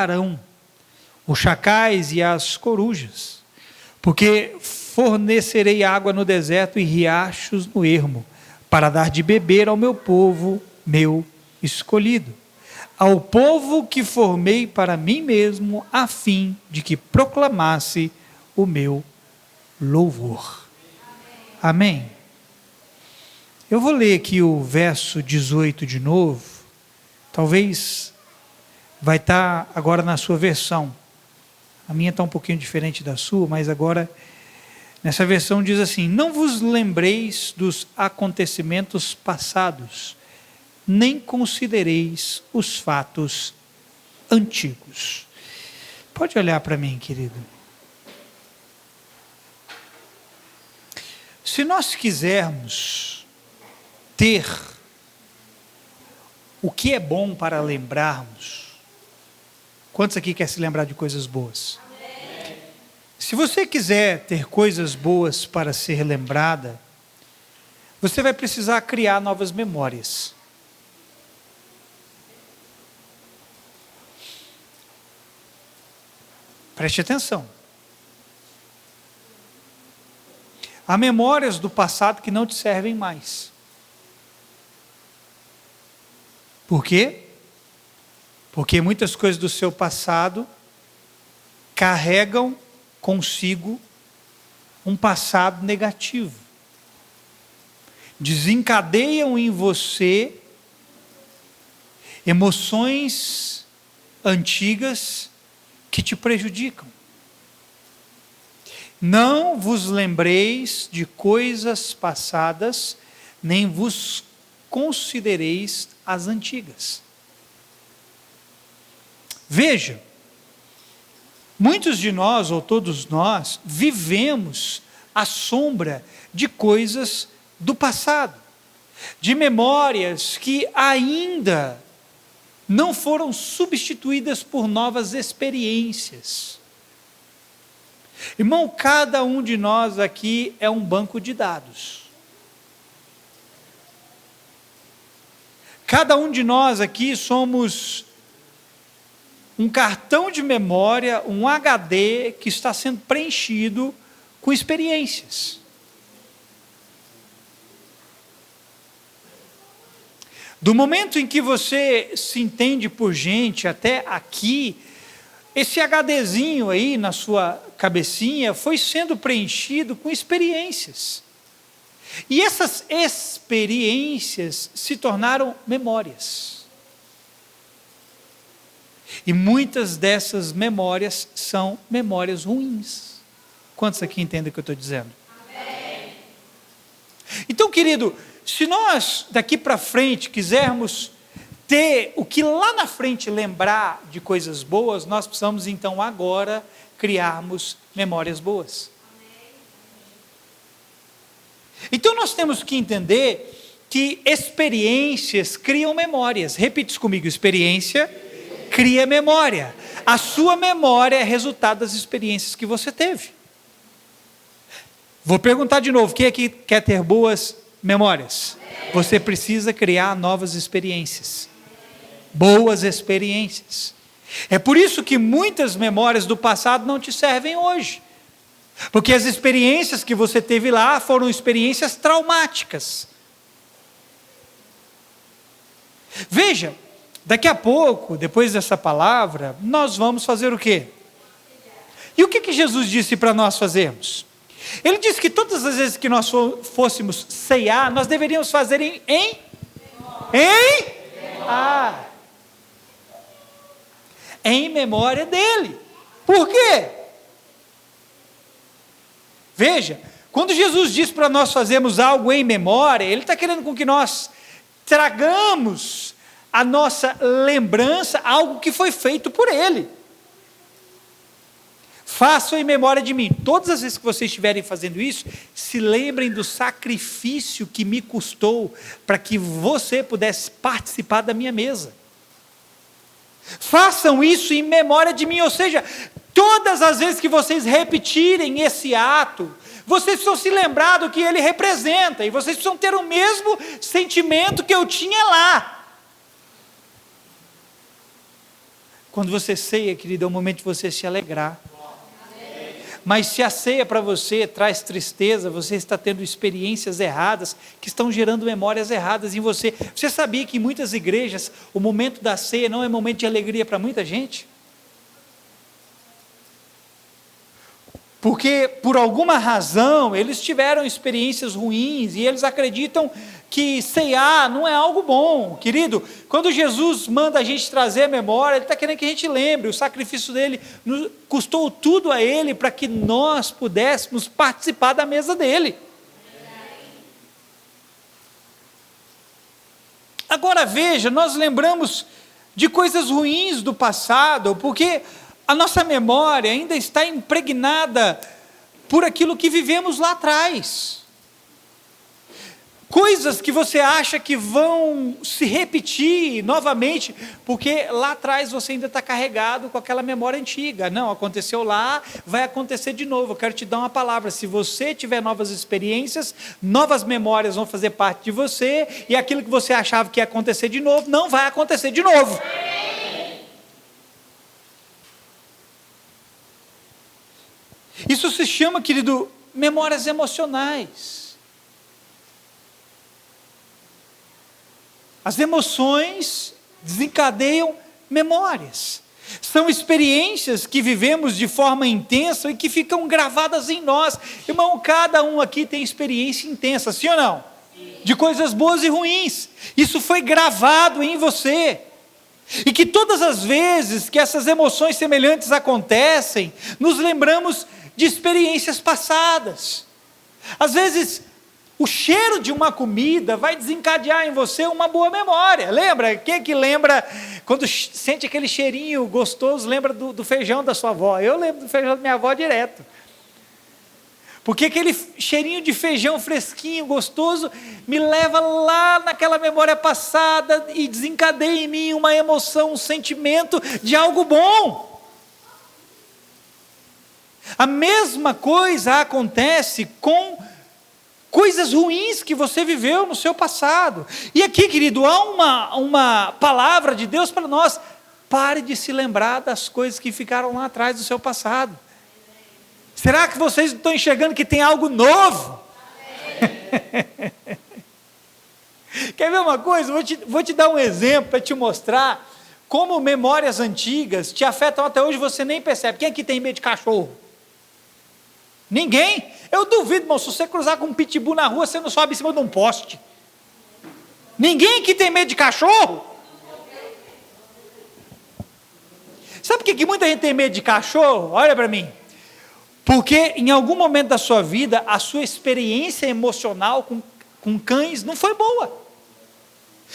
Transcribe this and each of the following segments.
habitarão os chacais e as corujas, porque fornecerei água no deserto e riachos no ermo, para dar de beber ao meu povo, meu escolhido, ao povo que formei para mim mesmo, a fim de que proclamasse o meu louvor. Amém. Eu vou ler aqui o verso 18 de novo, talvez vai estar agora na sua versão, a minha está um pouquinho diferente da sua, mas agora nessa versão diz assim: não vos lembreis dos acontecimentos passados, nem considereis os fatos antigos. Pode olhar para mim, querido. Se nós quisermos ter o que é bom para lembrarmos, quantos aqui querem se lembrar de coisas boas? Amém. Se você quiser ter coisas boas para ser lembrada, você vai precisar criar novas memórias. Preste atenção. Há memórias do passado que não te servem mais. Por quê? Porque muitas coisas do seu passado carregam consigo um passado negativo. Desencadeiam em você emoções antigas que te prejudicam. Não vos lembreis de coisas passadas, nem vos considereis as antigas. Veja, muitos de nós, ou todos nós, vivemos à sombra de coisas do passado, de memórias que ainda não foram substituídas por novas experiências. Irmão, cada um de nós aqui é um banco de dados. Cada um de nós aqui somos um cartão de memória, um HD que está sendo preenchido com experiências. Do momento em que você se entende por gente até aqui, esse HDzinho aí na sua cabecinha foi sendo preenchido com experiências. E essas experiências se tornaram memórias. E muitas dessas memórias são memórias ruins. Quantos aqui entendem o que eu estou dizendo? Amém. Então, querido, se nós daqui para frente quisermos ter o que lá na frente lembrar de coisas boas, nós precisamos então agora criarmos memórias boas. Então nós temos que entender que experiências criam memórias. Repita isso comigo: experiência cria memória. A sua memória é resultado das experiências que você teve. Vou perguntar de novo: quem aqui quer ter boas memórias? Você precisa criar novas experiências. Boas experiências. É por isso que muitas memórias do passado não te servem hoje. Porque as experiências que você teve lá foram experiências traumáticas. Veja, daqui a pouco, depois dessa palavra, nós vamos fazer o quê? E o que Jesus disse para nós fazermos? Ele disse que todas as vezes que nós fôssemos ceiar, nós deveríamos fazer em memória dele. Por quê? Veja, quando Jesus diz para nós fazermos algo em memória, Ele está querendo com que nós tragamos a nossa lembrança algo que foi feito por Ele. Façam em memória de mim. Todas as vezes que vocês estiverem fazendo isso, se lembrem do sacrifício que me custou para que você pudesse participar da minha mesa. Façam isso em memória de mim, ou seja, todas as vezes que vocês repetirem esse ato, vocês precisam se lembrar do que ele representa, e vocês precisam ter o mesmo sentimento que eu tinha lá. Quando você ceia, querido, é o momento de você se alegrar. Mas se a ceia para você traz tristeza, você está tendo experiências erradas, que estão gerando memórias erradas em você. Você sabia que em muitas igrejas, o momento da ceia não é momento de alegria para muita gente? Porque, por alguma razão, eles tiveram experiências ruins, e eles acreditam que ceiar não é algo bom. Querido, quando Jesus manda a gente trazer a memória, Ele está querendo que a gente lembre, o sacrifício dele custou tudo a Ele, para que nós pudéssemos participar da mesa dele. Agora veja, nós lembramos de coisas ruins do passado, porque a nossa memória ainda está impregnada por aquilo que vivemos lá atrás. Coisas que você acha que vão se repetir novamente, porque lá atrás você ainda está carregado com aquela memória antiga. Não, aconteceu lá, vai acontecer de novo. Eu quero te dar uma palavra: se você tiver novas experiências, novas memórias vão fazer parte de você, e aquilo que você achava que ia acontecer de novo, não vai acontecer de novo. Isso se chama, querido, memórias emocionais. As emoções desencadeiam memórias. São experiências que vivemos de forma intensa e que ficam gravadas em nós. Irmão, cada um aqui tem experiência intensa, sim ou não? Sim. De coisas boas e ruins. Isso foi gravado em você. E que todas as vezes que essas emoções semelhantes acontecem, nos lembramos de experiências passadas. Às vezes, o cheiro de uma comida vai desencadear em você uma boa memória. Lembra? Quem que lembra, quando sente aquele cheirinho gostoso, lembra do feijão da sua avó? Eu lembro do feijão da minha avó direto. Porque aquele cheirinho de feijão fresquinho, gostoso, me leva lá naquela memória passada e desencadeia em mim uma emoção, um sentimento de algo bom. A mesma coisa acontece com coisas ruins que você viveu no seu passado. E aqui, querido, há uma palavra de Deus para nós: pare de se lembrar das coisas que ficaram lá atrás do seu passado. Será que vocês estão enxergando que tem algo novo? Quer ver uma coisa? Vou te dar um exemplo para te mostrar como memórias antigas te afetam até hoje, você nem percebe. Quem aqui tem medo de cachorro? Ninguém? Eu duvido, irmão, se você cruzar com um pitbull na rua, você não sobe em cima de um poste. Ninguém aqui tem medo de cachorro? Sabe por que muita gente tem medo de cachorro? Olha para mim. Porque em algum momento da sua vida, a sua experiência emocional com cães não foi boa.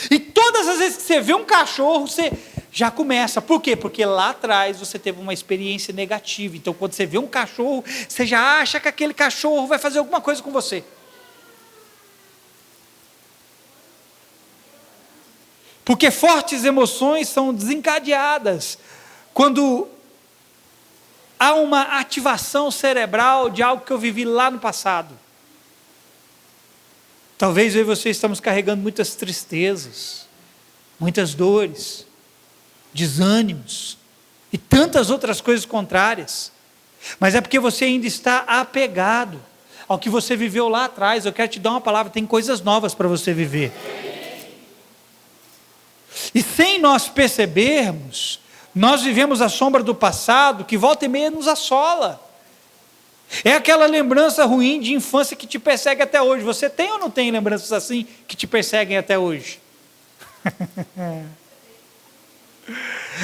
E todas as vezes que você vê um cachorro, você já começa. Por quê? Porque lá atrás você teve uma experiência negativa. Então, quando você vê um cachorro, você já acha que aquele cachorro vai fazer alguma coisa com você. Porque fortes emoções são desencadeadas quando há uma ativação cerebral de algo que eu vivi lá no passado. Talvez eu e você estamos carregando muitas tristezas, muitas dores, desânimos e tantas outras coisas contrárias. Mas é porque você ainda está apegado ao que você viveu lá atrás. Eu quero te dar uma palavra: tem coisas novas para você viver. E sem nós percebermos, nós vivemos a sombra do passado que volta e meia nos assola. É aquela lembrança ruim de infância que te persegue até hoje. Você tem ou não tem lembranças assim que te perseguem até hoje?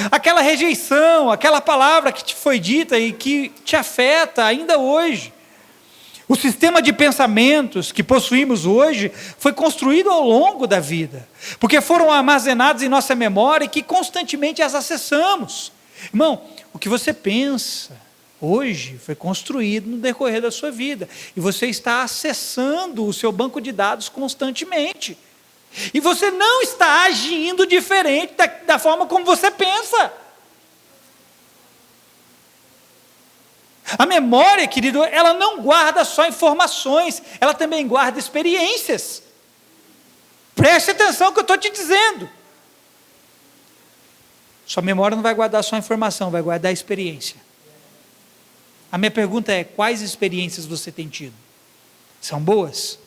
Aquela rejeição, aquela palavra que te foi dita e que te afeta ainda hoje. O sistema de pensamentos que possuímos hoje foi construído ao longo da vida, porque foram armazenados em nossa memória e que constantemente as acessamos. Irmão, o que você pensa hoje foi construído no decorrer da sua vida, e você está acessando o seu banco de dados constantemente, e você não está agindo diferente da forma como você pensa. A memória, querido, ela não guarda só informações, ela também guarda experiências. Preste atenção no que eu estou te dizendo. Sua memória não vai guardar só a informação, vai guardar a experiência. A minha pergunta é: quais experiências você tem tido? São boas?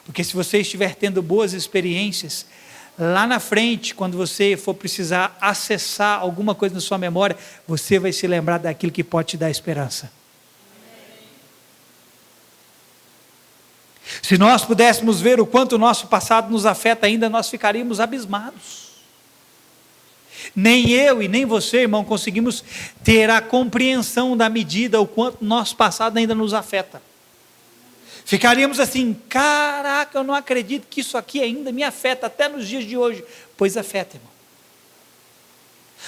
Porque se você estiver tendo boas experiências, lá na frente, quando você for precisar acessar alguma coisa na sua memória, você vai se lembrar daquilo que pode te dar esperança. Se nós pudéssemos ver o quanto o nosso passado nos afeta ainda, nós ficaríamos abismados. Nem eu e nem você, irmão, conseguimos ter a compreensão da medida o quanto nosso passado ainda nos afeta. Ficaríamos assim: caraca, eu não acredito que isso aqui ainda me afeta até nos dias de hoje. Pois afeta, irmão.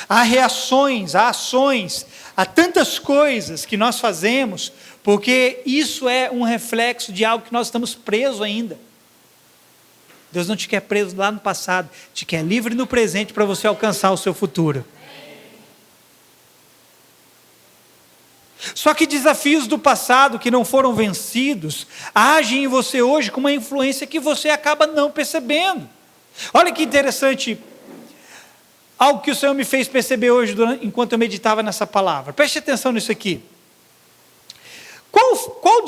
Há reações, há ações, há tantas coisas que nós fazemos, porque isso é um reflexo de algo que nós estamos presos ainda. Deus não te quer preso lá no passado, te quer livre no presente para você alcançar o seu futuro. Só que desafios do passado que não foram vencidos, agem em você hoje com uma influência que você acaba não percebendo. Olha que interessante, algo que o Senhor me fez perceber hoje, enquanto eu meditava nessa palavra. Preste atenção nisso aqui. Qual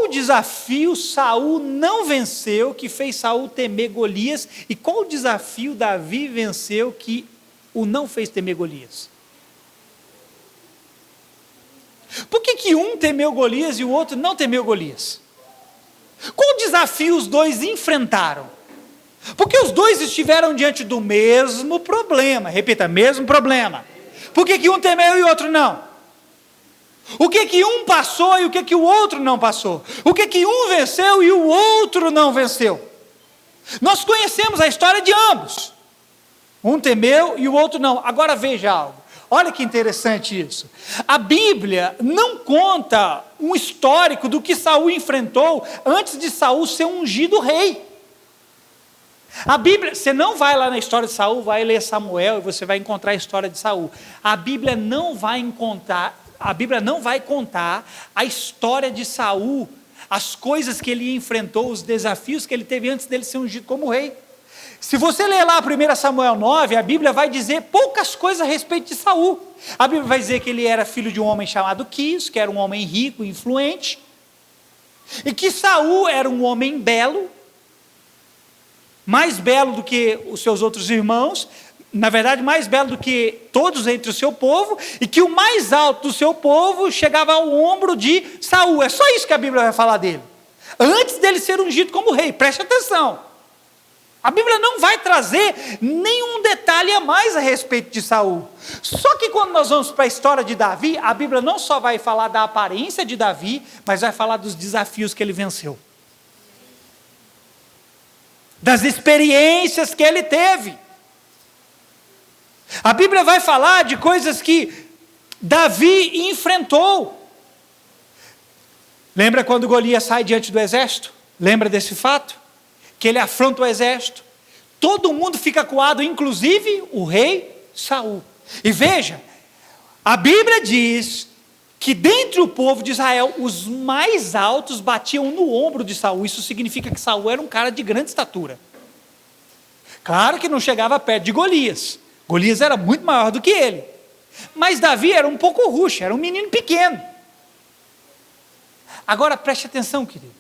desafio Saul não venceu, que fez Saul temer Golias, e qual desafio Davi venceu, que o não fez temer Golias? Por que um temeu Golias e o outro não temeu Golias? Qual desafio os dois enfrentaram? Porque os dois estiveram diante do mesmo problema. Repita, mesmo problema. Por que um temeu e o outro não? O que um passou e o que o outro não passou? O que um venceu e o outro não venceu? Nós conhecemos a história de ambos. Um temeu e o outro não. Agora veja algo. Olha que interessante isso. A Bíblia não conta um histórico do que Saul enfrentou antes de Saul ser ungido rei. A Bíblia, você não vai lá na história de Saul, vai ler Samuel e você vai encontrar a história de Saul. A Bíblia não vai contar a história de Saul, as coisas que ele enfrentou, os desafios que ele teve antes dele ser ungido como rei. Se você ler lá 1 Samuel 9, a Bíblia vai dizer poucas coisas a respeito de Saul. A Bíblia vai dizer que ele era filho de um homem chamado Quis, que era um homem rico e influente, e que Saul era um homem belo, mais belo do que os seus outros irmãos, na verdade mais belo do que todos entre o seu povo, e que o mais alto do seu povo chegava ao ombro de Saul. É só isso que a Bíblia vai falar dele, antes dele ser ungido como rei. Preste atenção. A Bíblia não vai trazer nenhum detalhe a mais a respeito de Saul. Só que quando nós vamos para a história de Davi, a Bíblia não só vai falar da aparência de Davi, mas vai falar dos desafios que ele venceu, das experiências que ele teve. A Bíblia vai falar de coisas que Davi enfrentou. Lembra quando Golias sai diante do exército? Lembra desse fato? Que ele afronta o exército, todo mundo fica acuado, inclusive o rei Saul. E veja, a Bíblia diz que dentre o povo de Israel, os mais altos batiam no ombro de Saul. Isso significa que Saul era um cara de grande estatura. Claro que não chegava perto de Golias. Golias era muito maior do que ele. Mas Davi era um pouco ruxo, era um menino pequeno. Agora preste atenção, querido.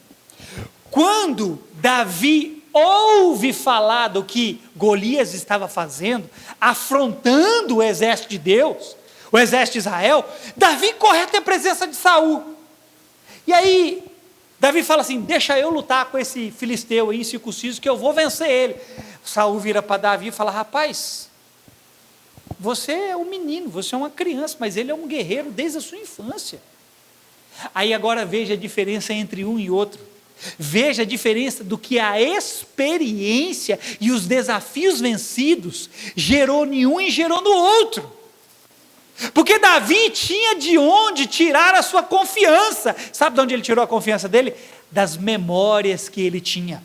Quando Davi ouve falar do que Golias estava fazendo, afrontando o exército de Deus, o exército de Israel, Davi corre até a presença de Saul. E aí, Davi fala assim: deixa eu lutar com esse filisteu aí, incircunciso, que eu vou vencer ele. Saul vira para Davi e fala: rapaz, você é um menino, você é uma criança, mas ele é um guerreiro desde a sua infância. Aí agora veja a diferença entre um e outro. Veja a diferença do que a experiência e os desafios vencidos gerou em um e gerou no outro. Porque Davi tinha de onde tirar a sua confiança. Sabe de onde ele tirou a confiança dele? Das memórias que ele tinha.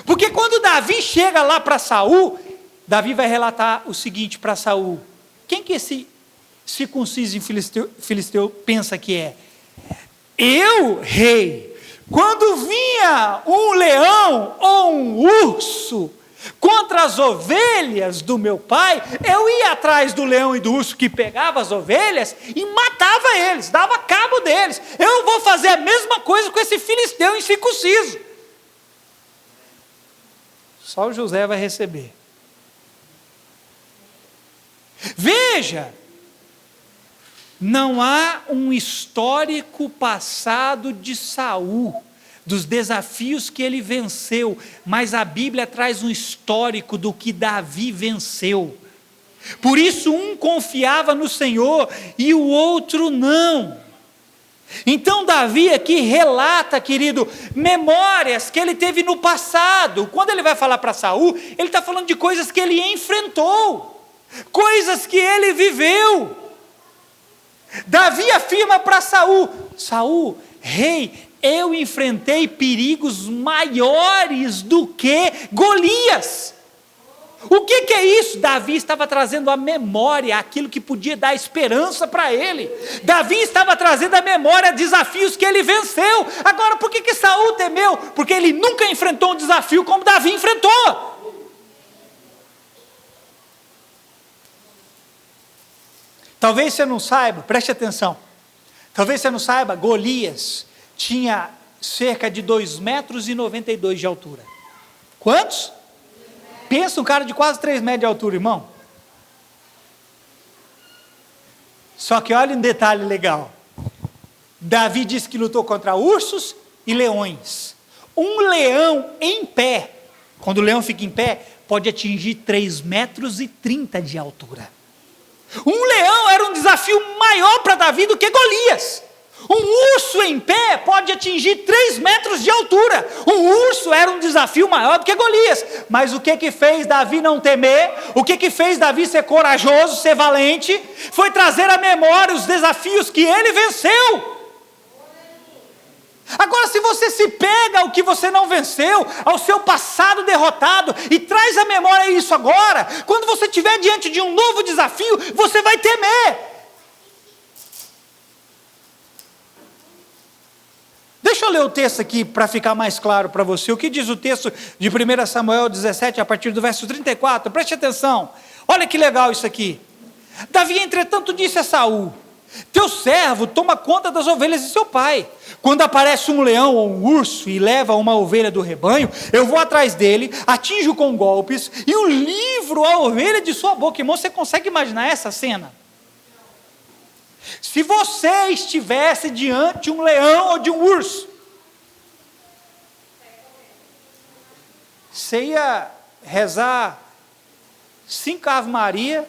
Porque quando Davi chega lá para Saul, Davi vai relatar o seguinte para Saul: quem que esse circunciso filisteu pensa que é? Eu, rei, quando vinha um leão ou um urso Contra as ovelhas do meu pai, eu ia atrás do leão e do urso que pegava as ovelhas e matava eles, dava cabo deles. Eu vou fazer a mesma coisa com esse filisteu incircunciso. Só o José vai receber. Veja, não há um histórico passado de Saul, dos desafios que ele venceu, mas a Bíblia traz um histórico do que Davi venceu. Por isso um confiava no Senhor e o outro não. Então Davi aqui relata, querido, memórias que ele teve no passado. Quando ele vai falar para Saul, ele está falando de coisas que ele enfrentou, coisas que ele viveu. Davi afirma para Saul: Saul, rei, eu enfrentei perigos maiores do que Golias. O que é isso? Davi estava trazendo à memória aquilo que podia dar esperança para ele. Davi estava trazendo à memória desafios que ele venceu. Agora, por que Saul temeu? Porque ele nunca enfrentou um desafio como Davi enfrentou. Talvez você não saiba, preste atenção. Talvez você não saiba, Golias tinha cerca de 2,92 metros de altura. Quantos? Pensa um cara de quase 3 metros de altura, irmão. Só que olha um detalhe legal. Davi disse que lutou contra ursos e leões. Um leão em pé, quando o leão fica em pé, pode atingir 3,30 metros de altura. Um leão era um desafio maior para Davi do que Golias. Um urso em pé pode atingir 3 metros de altura. Um urso era um desafio maior do que Golias. Mas o que fez Davi não temer? O que fez Davi ser corajoso, ser valente? Foi trazer à memória os desafios que ele venceu. Agora, se você se pega ao que você não venceu, ao seu passado derrotado, e traz à memória isso agora, quando você estiver diante de um novo desafio, você vai temer. Deixa eu ler o texto aqui para ficar mais claro para você. O que diz o texto de 1 Samuel 17, a partir do verso 34? Preste atenção. Olha que legal isso aqui. Davi, entretanto, disse a Saul: teu servo toma conta das ovelhas de seu pai. Quando aparece um leão ou um urso e leva uma ovelha do rebanho, eu vou atrás dele, atinjo com golpes e o livro a ovelha de sua boca. Irmão, você consegue imaginar essa cena? Se você estivesse diante de um leão ou de um urso, você ia rezar 5 Ave Maria,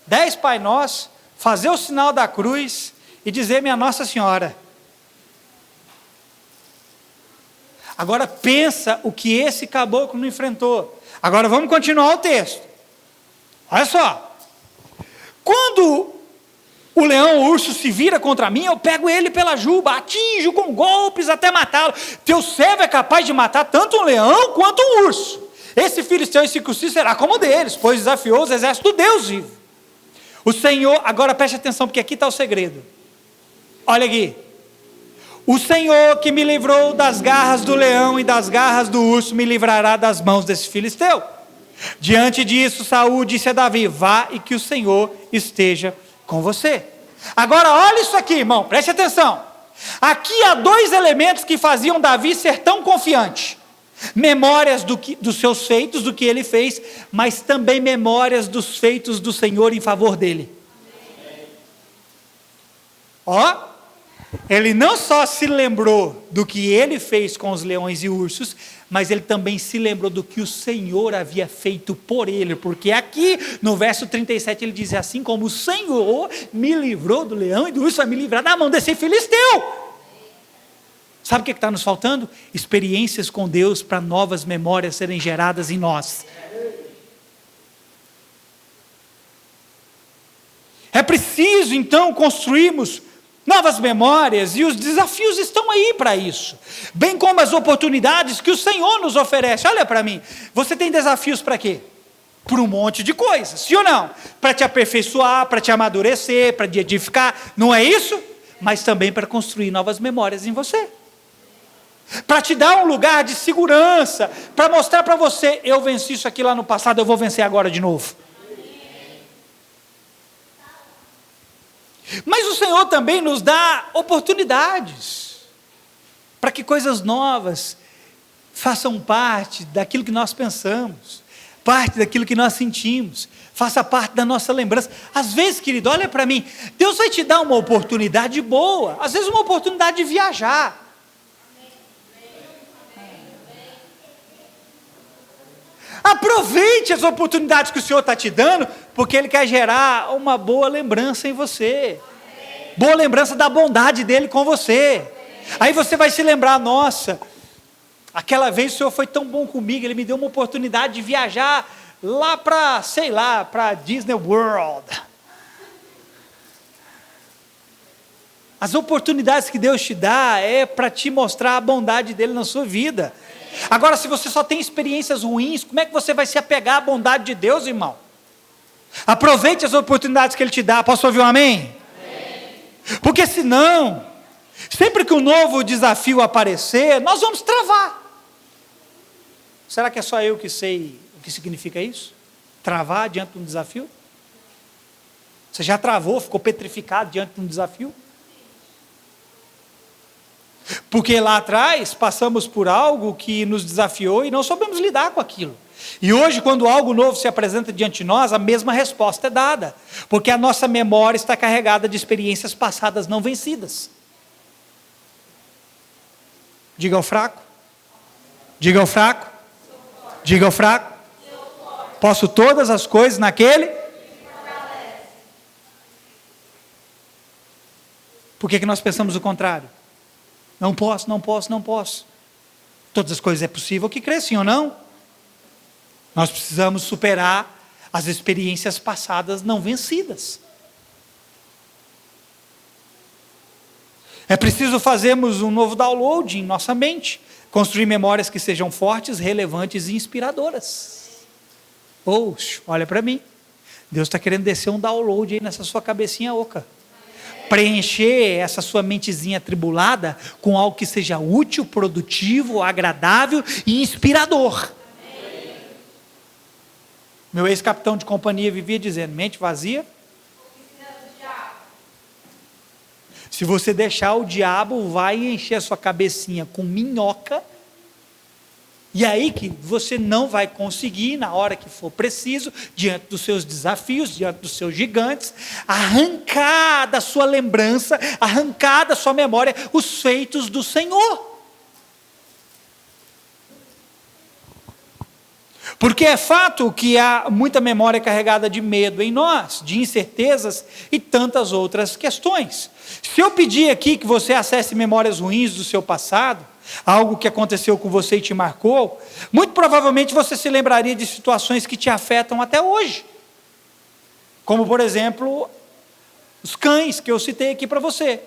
10 Pai Nosso, fazer o sinal da cruz e dizer minha Nossa Senhora. Agora pensa o que esse caboclo não enfrentou. Agora vamos continuar o texto. Olha só. Quando o leão ou o urso se vira contra mim, eu pego ele pela juba, atinjo com golpes até matá-lo. Teu servo é capaz de matar tanto um leão quanto um urso. Esse filisteu incircunciso será como um deles, pois desafiou os exércitos do Deus vivo. O Senhor, agora preste atenção, porque aqui está o segredo. Olha aqui. O Senhor que me livrou das garras do leão e das garras do urso, me livrará das mãos desse filisteu. Diante disso, Saul disse a Davi: vá e que o Senhor esteja com você. Agora olha isso aqui, irmão, preste atenção. Aqui há 2 elementos que faziam Davi ser tão confiante: memórias dos seus feitos, do que ele fez, mas também memórias dos feitos do Senhor em favor dele. Ó, ele não só se lembrou do que ele fez com os leões e ursos, mas ele também se lembrou do que o Senhor havia feito por ele, porque aqui no verso 37 ele diz assim: como o Senhor me livrou do leão e do urso, vai me livrar da mão desse filisteu. Sabe o que está nos faltando? Experiências com Deus para novas memórias serem geradas em nós. É preciso então construirmos novas memórias, e os desafios estão aí para isso, bem como as oportunidades que o Senhor nos oferece. Olha para mim, você tem desafios para quê? Por um monte de coisas, sim ou não? Para te aperfeiçoar, para te amadurecer, para te edificar, não é isso? Mas também para construir novas memórias em você. para te dar um lugar de segurança, para mostrar para você: eu venci isso aqui lá no passado, eu vou vencer agora de novo. Mas o Senhor também nos dá oportunidades para que coisas novas façam parte daquilo que nós pensamos, parte daquilo que nós sentimos, faça parte da nossa lembrança. Às vezes, querido, olha para mim, Deus vai te dar uma oportunidade boa, às vezes uma oportunidade de viajar. Aproveite as oportunidades que o Senhor está te dando, porque Ele quer gerar uma boa lembrança em você. Boa lembrança da bondade dEle com você. Aí você vai se lembrar: nossa, aquela vez o Senhor foi tão bom comigo, Ele me deu uma oportunidade de viajar lá para, sei lá, para Disney World. As oportunidades que Deus te dá é para te mostrar a bondade dEle na sua vida. Agora, se você só tem experiências ruins, como é que você vai se apegar à bondade de Deus, irmão? Aproveite as oportunidades que Ele te dá. Posso ouvir um amém? Amém. Porque senão, sempre que um novo desafio aparecer, nós vamos travar. Será que é só eu que sei o que significa isso? Travar diante de um desafio? Você já travou, ficou petrificado diante de um desafio? Porque lá atrás passamos por algo que nos desafiou e não soubemos lidar com aquilo. E hoje, quando algo novo se apresenta diante de nós, a mesma resposta é dada. Porque a nossa memória está carregada de experiências passadas não vencidas. Diga ao fraco. Diga ao fraco. Diga ao fraco. Posso todas as coisas naquele. Por que nós pensamos o contrário? Não posso, não posso, não posso. Todas as coisas é possível que crê, sim ou não? Nós precisamos superar as experiências passadas não vencidas. É preciso fazermos um novo download em nossa mente, construir memórias que sejam fortes, relevantes e inspiradoras. Poxa, olha para mim, Deus está querendo descer um download aí nessa sua cabecinha oca. Preencher essa sua mentezinha atribulada com algo que seja útil, produtivo, agradável e inspirador. Amém. Meu ex-capitão de companhia vivia dizendo: mente vazia. Se você deixar, o diabo vai encher a sua cabecinha com minhoca. E aí que você não vai conseguir, na hora que for preciso, diante dos seus desafios, diante dos seus gigantes, arrancar da sua lembrança, arrancar da sua memória os feitos do Senhor. Porque é fato que há muita memória carregada de medo em nós, de incertezas e tantas outras questões. Se eu pedir aqui que você acesse memórias ruins do seu passado, algo que aconteceu com você e te marcou, muito provavelmente você se lembraria de situações que te afetam até hoje. Como, por exemplo, os cães que eu citei aqui para você.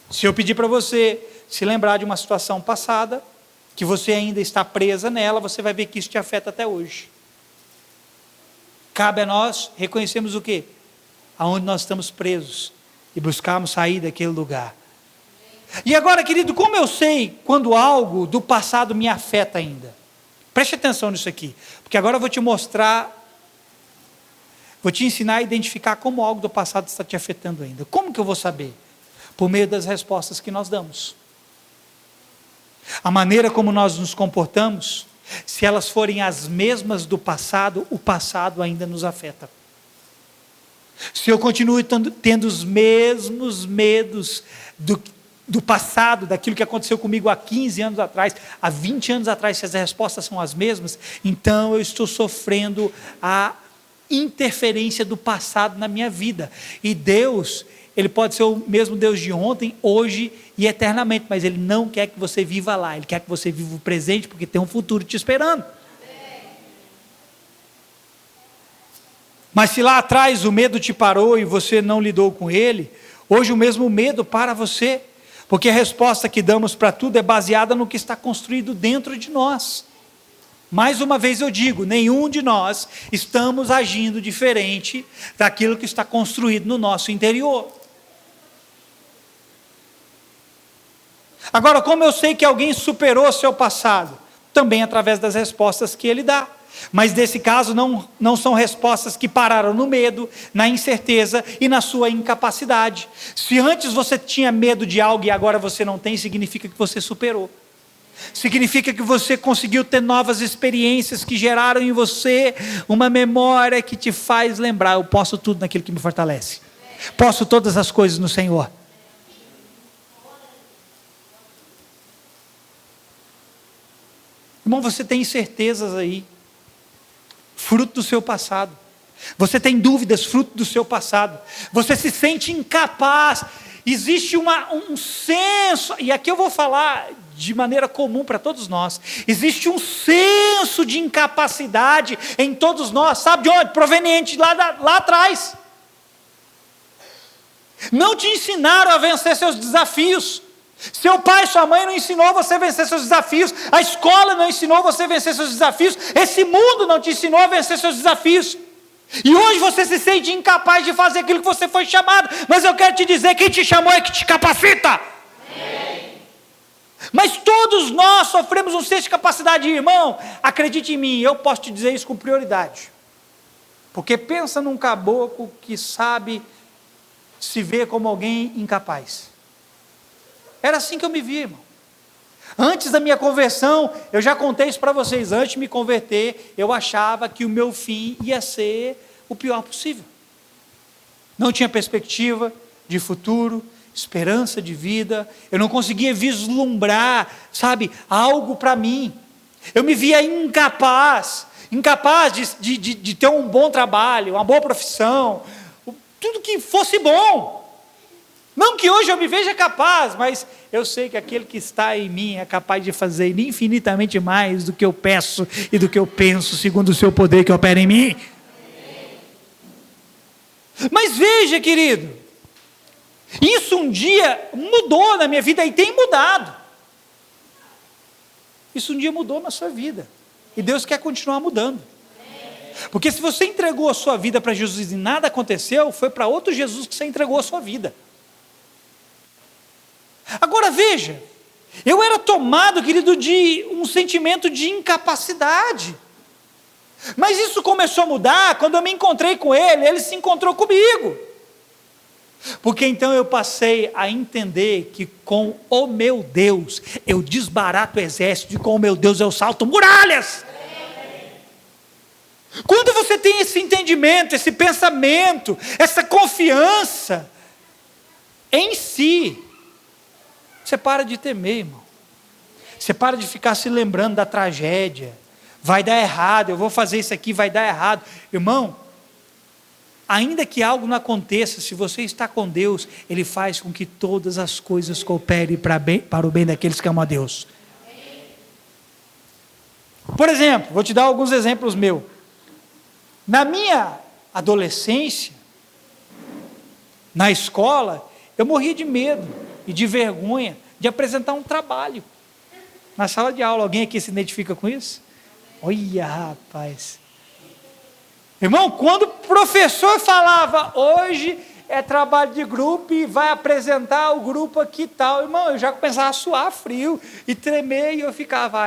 Se eu pedir para você se lembrar de uma situação passada, que você ainda está presa nela, você vai ver que isso te afeta até hoje. Cabe a nós reconhecermos o quê? Aonde nós estamos presos e buscarmos sair daquele lugar. E agora, querido, como eu sei quando algo do passado me afeta ainda? Preste atenção nisso aqui, porque agora eu vou te mostrar, vou te ensinar a identificar como algo do passado está te afetando ainda. Como que eu vou saber? Por meio das respostas que nós damos. A maneira como nós nos comportamos, se elas forem as mesmas do passado, o passado ainda nos afeta. Se eu continuo tendo os mesmos medos do passado, daquilo que aconteceu comigo há 15 anos atrás, há 20 anos atrás, se as respostas são as mesmas, então eu estou sofrendo a interferência do passado na minha vida. E Deus, Ele pode ser o mesmo Deus de ontem, hoje e eternamente, mas Ele não quer que você viva lá, Ele quer que você viva o presente, porque tem um futuro te esperando. Mas se lá atrás o medo te parou e você não lidou com ele, hoje o mesmo medo para você, porque a resposta que damos para tudo é baseada no que está construído dentro de nós. Mais uma vez eu digo, nenhum de nós estamos agindo diferente daquilo que está construído no nosso interior. Agora, como eu sei que alguém superou o seu passado? Também através das respostas que ele dá. Mas nesse caso não são respostas que pararam no medo, na incerteza e na sua incapacidade. Se antes você tinha medo de algo e agora você não tem, significa que você superou. Significa que você conseguiu ter novas experiências que geraram em você uma memória que te faz lembrar: eu posso tudo naquele que me fortalece. Posso todas as coisas no Senhor. Irmão, você tem incertezas aí, fruto do seu passado. Você tem dúvidas, fruto do seu passado. Você se sente incapaz. Existe um senso, e aqui eu vou falar de maneira comum para todos nós. Existe um senso de incapacidade em todos nós. Sabe de onde? Proveniente lá atrás. Não te ensinaram a vencer seus desafios. Seu pai, sua mãe não ensinou você a vencer seus desafios. A escola não ensinou você a vencer seus desafios. Esse mundo não te ensinou a vencer seus desafios. E hoje você se sente incapaz de fazer aquilo que você foi chamado. Mas eu quero te dizer, quem te chamou é que te capacita. Mas todos nós sofremos um senso de capacidade. Irmão, acredite em mim, eu posso te dizer isso com prioridade. Porque pensa num caboclo que sabe se ver como alguém incapaz. Era assim que eu me via, irmão. Antes da minha conversão, eu já contei isso para vocês, antes de me converter, eu achava que o meu fim ia ser o pior possível. Não tinha perspectiva de futuro, esperança de vida, eu não conseguia vislumbrar, sabe, algo para mim. Eu me via incapaz de ter um bom trabalho, uma boa profissão, tudo que fosse bom. Não que hoje eu me veja capaz, mas eu sei que aquele que está em mim é capaz de fazer infinitamente mais do que eu peço e do que eu penso, segundo o seu poder que opera em mim. Mas veja, querido, isso um dia mudou na minha vida e tem mudado. Isso um dia mudou na sua vida. E Deus quer continuar mudando. Porque se você entregou a sua vida para Jesus e nada aconteceu, foi para outro Jesus que você entregou a sua vida. Agora veja, eu era tomado, querido, de um sentimento de incapacidade. Mas isso começou a mudar quando eu me encontrei com ele se encontrou comigo. Porque então eu passei a entender que com o meu Deus eu desbarato o exército, e com o meu Deus eu salto muralhas. Quando você tem esse entendimento, esse pensamento, essa confiança em si, você para de temer, irmão. Você para de ficar se lembrando da tragédia. Vai dar errado, eu vou fazer isso aqui, vai dar errado. Irmão, ainda que algo não aconteça, se você está com Deus, Ele faz com que todas as coisas cooperem para o bem daqueles que amam a Deus. Por exemplo, vou te dar alguns exemplos meus. Na minha adolescência, na escola, eu morria de medo e de vergonha de apresentar um trabalho na sala de aula. Alguém aqui se identifica com isso? Olha, rapaz. Irmão, quando o professor falava, hoje é trabalho de grupo e vai apresentar o grupo aqui e tal, irmão, eu já começava a suar frio e tremer, e eu ficava,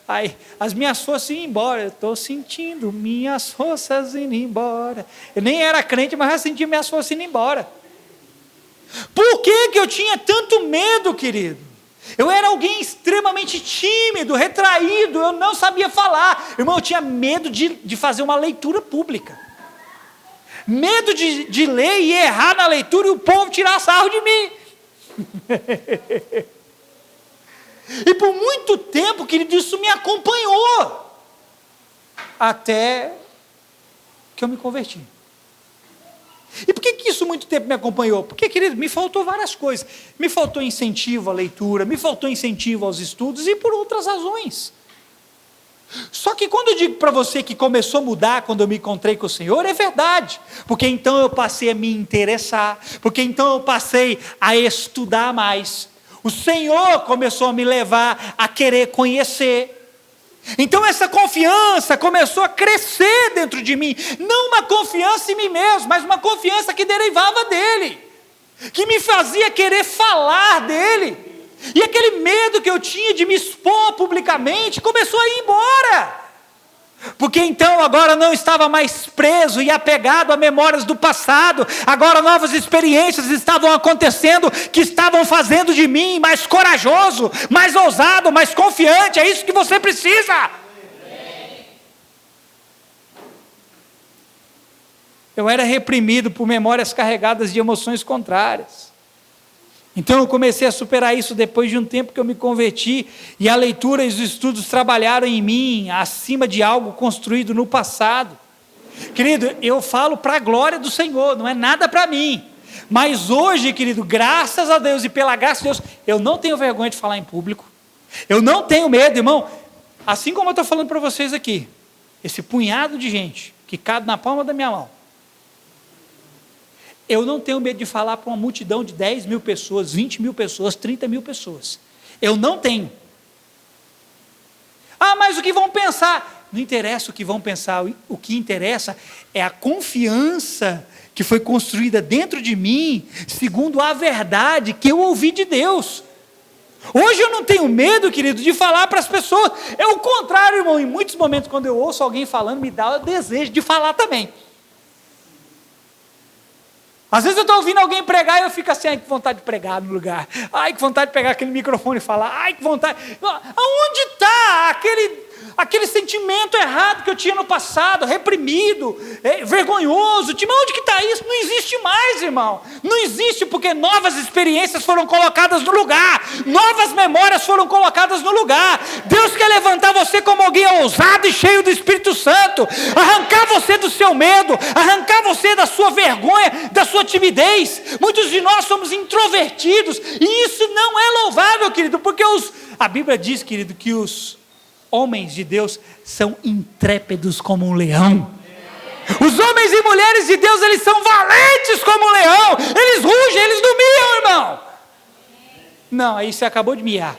ai, as minhas forças iam embora, eu estou sentindo minhas forças indo embora. Eu nem era crente, mas já sentia minhas forças indo embora. Por que eu tinha tanto medo, querido? Eu era alguém extremamente tímido, retraído, eu não sabia falar. Irmão, eu tinha medo de fazer uma leitura pública. Medo de ler e errar na leitura e o povo tirar sarro de mim. E por muito tempo, querido, isso me acompanhou. Até que eu me converti. E por que isso muito tempo me acompanhou? Porque, querido, me faltou várias coisas. Me faltou incentivo à leitura, me faltou incentivo aos estudos e por outras razões. Só que quando eu digo para você que começou a mudar quando eu me encontrei com o Senhor, é verdade. Porque então eu passei a me interessar, porque então eu passei a estudar mais. O Senhor começou a me levar a querer conhecer. Então essa confiança começou a crescer dentro de mim, não uma confiança em mim mesmo, mas uma confiança que derivava dele, que me fazia querer falar dele, E aquele medo que eu tinha de me expor publicamente começou a ir embora. Porque então agora não estava mais preso e apegado a memórias do passado. Agora novas experiências estavam acontecendo, que estavam fazendo de mim mais corajoso, mais ousado, mais confiante. É isso que você precisa. Eu era reprimido por memórias carregadas de emoções contrárias. Então eu comecei a superar isso depois de um tempo que eu me converti, e a leitura e os estudos trabalharam em mim, acima de algo construído no passado. Querido, eu falo para a glória do Senhor, não é nada para mim. Mas hoje, querido, graças a Deus e pela graça de Deus, eu não tenho vergonha de falar em público. Eu não tenho medo, irmão. Assim como eu estou falando para vocês aqui, esse punhado de gente que cabe na palma da minha mão, eu não tenho medo de falar para uma multidão de 10 mil pessoas, 20 mil pessoas, 30 mil pessoas. Eu não tenho. Ah, mas o que vão pensar? Não interessa o que vão pensar, o que interessa é a confiança que foi construída dentro de mim, segundo a verdade que eu ouvi de Deus. Hoje eu não tenho medo, querido, de falar para as pessoas. É o contrário, irmão. Em muitos momentos, quando eu ouço alguém falando, me dá o desejo de falar também. Às vezes eu estou ouvindo alguém pregar e eu fico assim, ai que vontade de pregar no lugar, ai que vontade de pegar aquele microfone e falar, ai que vontade, aonde está aquele sentimento errado que eu tinha no passado, reprimido, vergonhoso, onde que está isso? Não existe mais, irmão, não existe, porque novas experiências foram colocadas no lugar, novas memórias foram colocadas no lugar. Deus quer levantar você como alguém ousado e cheio do Espírito Santo, arrancar você do seu medo, arrancar você da sua vergonha, da sua timidez. Muitos de nós somos introvertidos, e isso não é louvável, querido, porque a Bíblia diz, querido, que os homens de Deus são intrépidos como um leão. Os homens e mulheres de Deus, eles são valentes como um leão. Eles rugem, eles não miam, irmão. Não, aí você acabou de miar.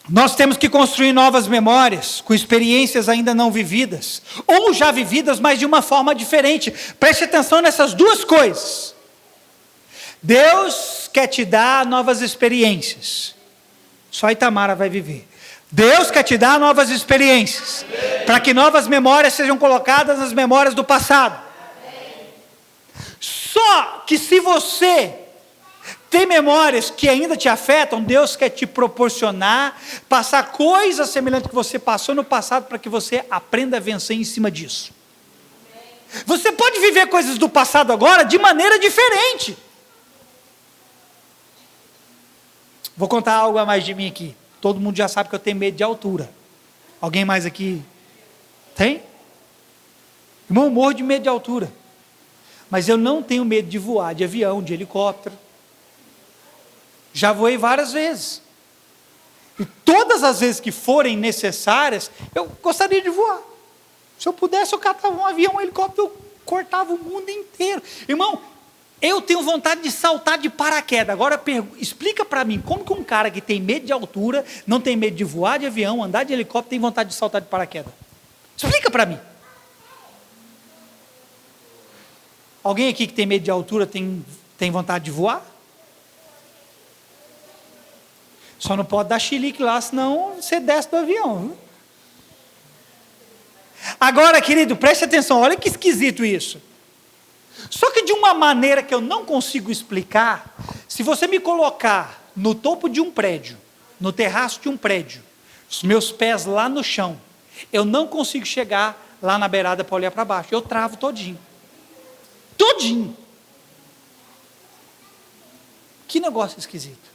Nós temos que construir novas memórias, com experiências ainda não vividas, ou já vividas, mas de uma forma diferente. Preste atenção nessas duas coisas. Deus quer te dar novas experiências. Só Itamara vai viver. Deus quer te dar novas experiências, para que novas memórias sejam colocadas nas memórias do passado. Só que se você tem memórias que ainda te afetam, Deus quer te proporcionar, passar coisas semelhantes que você passou no passado, para que você aprenda a vencer em cima disso. Você pode viver coisas do passado agora de maneira diferente. Vou contar algo a mais de mim aqui. Todo mundo já sabe que eu tenho medo de altura. Alguém mais aqui tem? Irmão, eu morro de medo de altura. Mas eu não tenho medo de voar de avião, de helicóptero. Já voei várias vezes. E todas as vezes que forem necessárias, eu gostaria de voar. Se eu pudesse, eu catava um avião, um helicóptero, eu cortava o mundo inteiro. Irmão, eu tenho vontade de saltar de paraquedas. Agora explica para mim, como que um cara que tem medo de altura, não tem medo de voar de avião, andar de helicóptero, tem vontade de saltar de paraquedas? Explica para mim. Alguém aqui que tem medo de altura tem vontade de voar? Só não pode dar chilique lá, senão você desce do avião. Viu? Agora, querido, preste atenção, olha que esquisito isso. Só que de uma maneira que eu não consigo explicar, se você me colocar no topo de um prédio, no terraço de um prédio, os meus pés lá no chão, eu não consigo chegar lá na beirada para olhar para baixo, eu travo todinho. Todinho. Que negócio esquisito.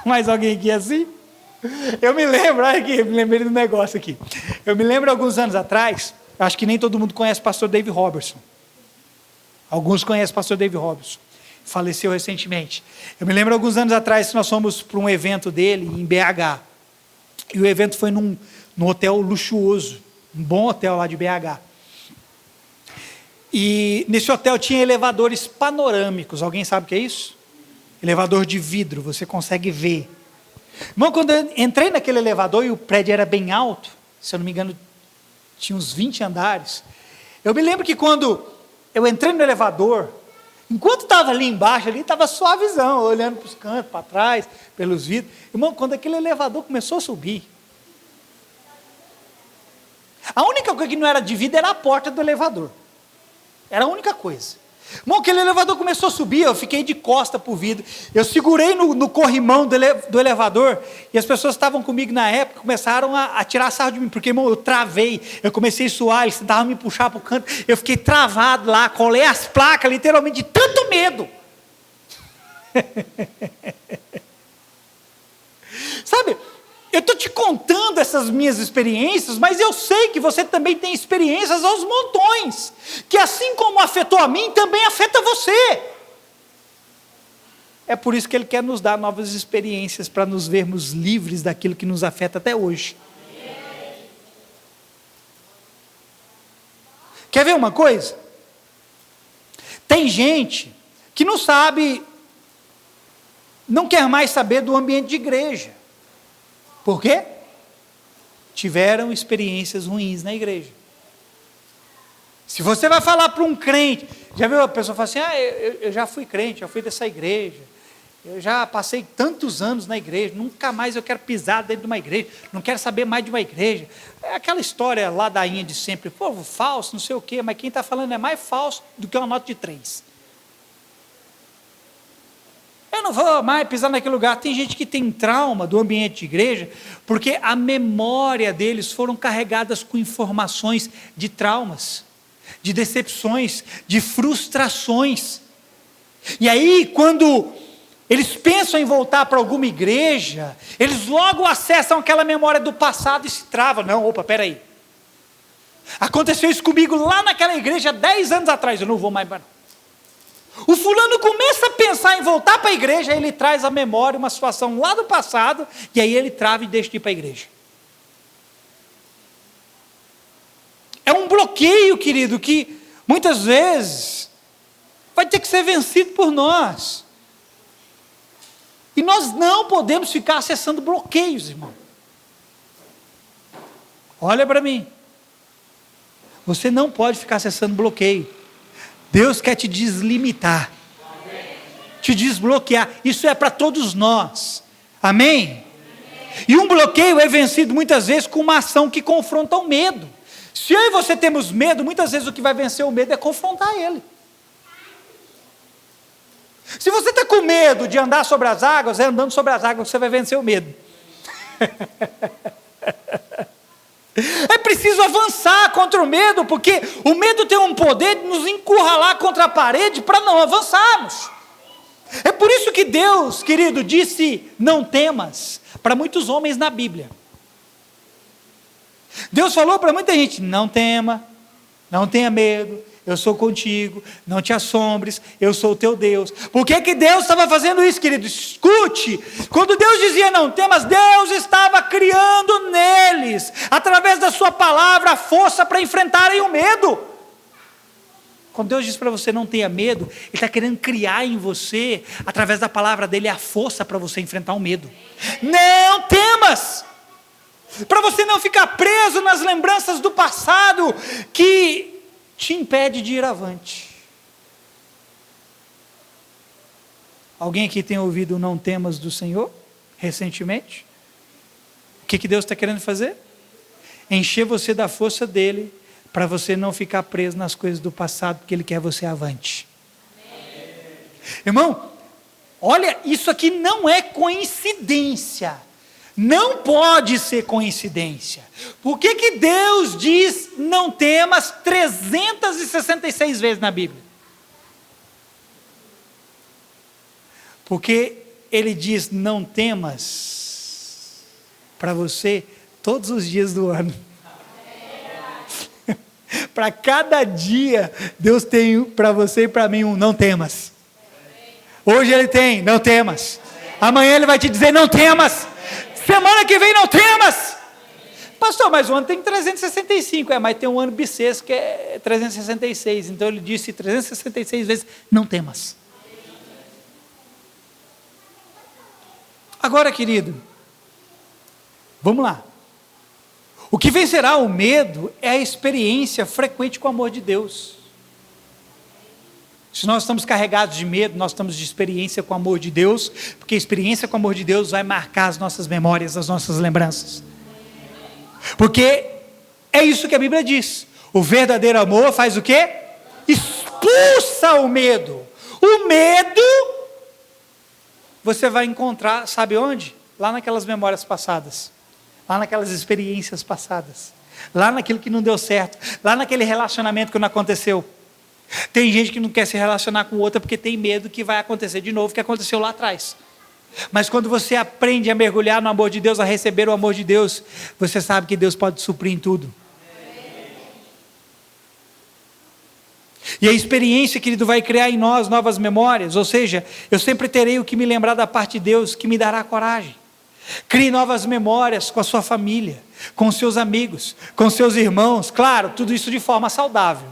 Mais alguém aqui assim? Eu me lembro, olha aqui, eu me lembrei do negócio aqui. Eu me lembro alguns anos atrás, acho que nem todo mundo conhece o pastor Dave Robertson. Alguns conhecem o pastor Dave Robertson. Faleceu recentemente. Eu me lembro alguns anos atrás, nós fomos para um evento dele em BH. E o evento foi num hotel luxuoso, um bom hotel lá de BH. E nesse hotel tinha elevadores panorâmicos. Alguém sabe o que é isso? Elevador de vidro, você consegue ver. Irmão, quando eu entrei naquele elevador e o prédio era bem alto, se eu não me engano, tinha uns 20 andares, Eu me lembro que quando eu entrei no elevador, enquanto estava ali embaixo, estava suavizão, olhando para os cantos, para trás, pelos vidros. Irmão, quando aquele elevador começou a subir, a única coisa que não era de vidro era a porta do elevador. Era a única coisa. Irmão, aquele elevador começou a subir, eu fiquei de costa para o vidro, eu segurei no corrimão do elevador, e as pessoas que estavam comigo na época começaram a tirar sarro de mim, porque, irmão, eu travei, eu comecei a suar, eles tentavam me puxar para o canto, eu fiquei travado lá, colei as placas, literalmente, de tanto medo. Sabe, eu estou te contando essas minhas experiências, mas eu sei que você também tem experiências aos montões, que assim como afetou a mim, também afeta você. É por isso que Ele quer nos dar novas experiências, para nos vermos livres daquilo que nos afeta até hoje. Quer ver uma coisa? Tem gente que não sabe, não quer mais saber do ambiente de igreja. Por quê? Tiveram experiências ruins na igreja. Se você vai falar para um crente, já viu a pessoa falar assim, eu já fui crente, já fui dessa igreja, eu já passei tantos anos na igreja, nunca mais eu quero pisar dentro de uma igreja, não quero saber mais de uma igreja. É aquela história ladainha de sempre, povo falso, não sei o quê, mas quem está falando é mais falso do que uma nota de 3. Eu não vou mais pisar naquele lugar. Tem gente que tem trauma do ambiente de igreja, porque a memória deles foram carregadas com informações de traumas, de decepções, de frustrações. E aí, quando eles pensam em voltar para alguma igreja, eles logo acessam aquela memória do passado e se travam. Não, opa, peraí. Aconteceu isso comigo lá naquela igreja 10 anos atrás, eu não vou mais. O fulano começa a pensar em voltar para a igreja, aí ele traz à memória uma situação lá do passado, e aí ele trava e deixa de ir para a igreja. É um bloqueio, querido, que muitas vezes vai ter que ser vencido por nós. E nós não podemos ficar acessando bloqueios, irmão. Olha para mim. Você não pode ficar acessando bloqueio. Deus quer te deslimitar, te desbloquear. Isso é para todos nós. Amém? E um bloqueio é vencido muitas vezes com uma ação que confronta o medo. Se eu e você temos medo, muitas vezes o que vai vencer o medo é confrontar ele. Se você está com medo de andar sobre as águas, é andando sobre as águas que você vai vencer o medo. É preciso avançar contra o medo, porque o medo tem um poder de nos encurralar contra a parede para não avançarmos. É por isso que Deus, querido, disse não temas para muitos homens na Bíblia. Deus falou para muita gente, não tema, não tenha medo, eu sou contigo, não te assombres, eu sou o teu Deus. Por que que Deus estava fazendo isso, querido? Escute, quando Deus dizia não temas, Deus estava criando neles, através da sua palavra, a força para enfrentarem o medo. Quando Deus diz para você não tenha medo, Ele está querendo criar em você, através da palavra dEle, a força para você enfrentar o medo. Não temas! Para você não ficar preso nas lembranças do passado, que te impede de ir avante. Alguém aqui tem ouvido não temas do Senhor, recentemente? O que Deus está querendo fazer? Encher você da força dEle, para você não ficar preso nas coisas do passado, porque Ele quer você avante. Irmão, olha, isso aqui não é coincidência. Não pode ser coincidência. Por que que Deus diz não temas 366 vezes na Bíblia? Porque Ele diz não temas para você todos os dias do ano. Para cada dia, Deus tem para você e para mim um não temas. Hoje Ele tem, não temas. Amanhã Ele vai te dizer não temas. Semana que vem não temas. Pastor, mas o ano tem 365, mas tem um ano bissexto que é 366. Então Ele disse 366 vezes, não temas. Agora, querido, vamos lá. O que vencerá o medo é a experiência frequente com o amor de Deus. Se nós estamos carregados de medo, nós estamos de experiência com o amor de Deus, porque a experiência com o amor de Deus vai marcar as nossas memórias, as nossas lembranças. Porque é isso que a Bíblia diz. O verdadeiro amor faz o quê? Expulsa o medo. O medo você vai encontrar, sabe onde? Lá naquelas memórias passadas. Lá naquelas experiências passadas. Lá naquilo que não deu certo. Lá naquele relacionamento que não aconteceu. Tem gente que não quer se relacionar com outra porque tem medo que vai acontecer de novo o que aconteceu lá atrás. Mas quando você aprende a mergulhar no amor de Deus, a receber o amor de Deus, você sabe que Deus pode suprir em tudo. E a experiência, querido, vai criar em nós novas memórias, ou seja, eu sempre terei o que me lembrar da parte de Deus, que me dará coragem. Crie novas memórias com a sua família, com seus amigos, com seus irmãos, claro, tudo isso de forma saudável.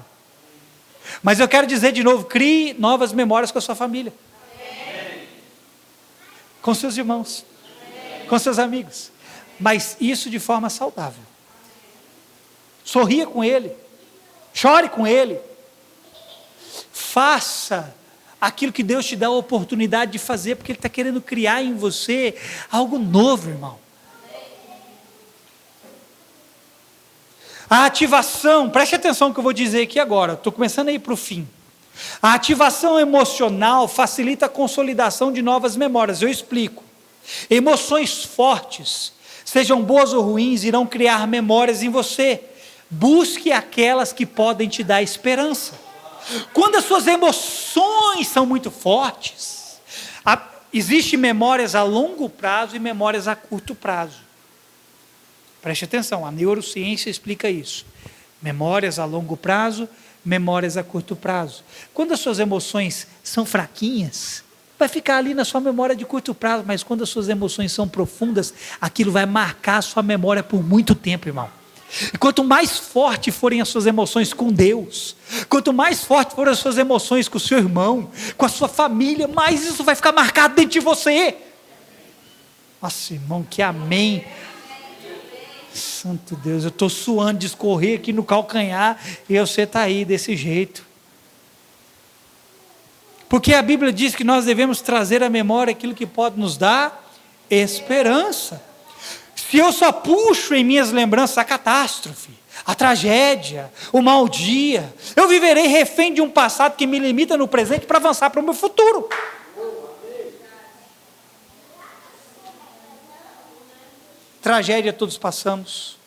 Mas eu quero dizer de novo, crie novas memórias com a sua família. Com seus irmãos, com seus amigos, mas isso de forma saudável. Sorria com ele, chore com ele, faça aquilo que Deus te dá a oportunidade de fazer, porque Ele está querendo criar em você algo novo, irmão. A ativação, preste atenção no que eu vou dizer aqui agora, estou começando a ir para o fim. A ativação emocional facilita a consolidação de novas memórias. Eu explico. Emoções fortes, sejam boas ou ruins, irão criar memórias em você. Busque aquelas que podem te dar esperança. Quando as suas emoções são muito fortes, existem memórias a longo prazo e memórias a curto prazo. Preste atenção, a neurociência explica isso. Memórias a longo prazo, memórias a curto prazo. Quando as suas emoções são fraquinhas, vai ficar ali na sua memória de curto prazo, mas quando as suas emoções são profundas, aquilo vai marcar a sua memória por muito tempo, irmão. E quanto mais forte forem as suas emoções com Deus, quanto mais forte forem as suas emoções com o seu irmão, com a sua família, mais isso vai ficar marcado dentro de você. Nossa, irmão, que amém. Santo Deus, eu estou suando de escorrer aqui no calcanhar e você está aí desse jeito. Porque a Bíblia diz que nós devemos trazer à memória aquilo que pode nos dar esperança. Se eu só puxo em minhas lembranças a catástrofe, a tragédia, o mau dia, eu viverei refém de um passado que me limita no presente para avançar para o meu futuro. Tragédia todos passamos,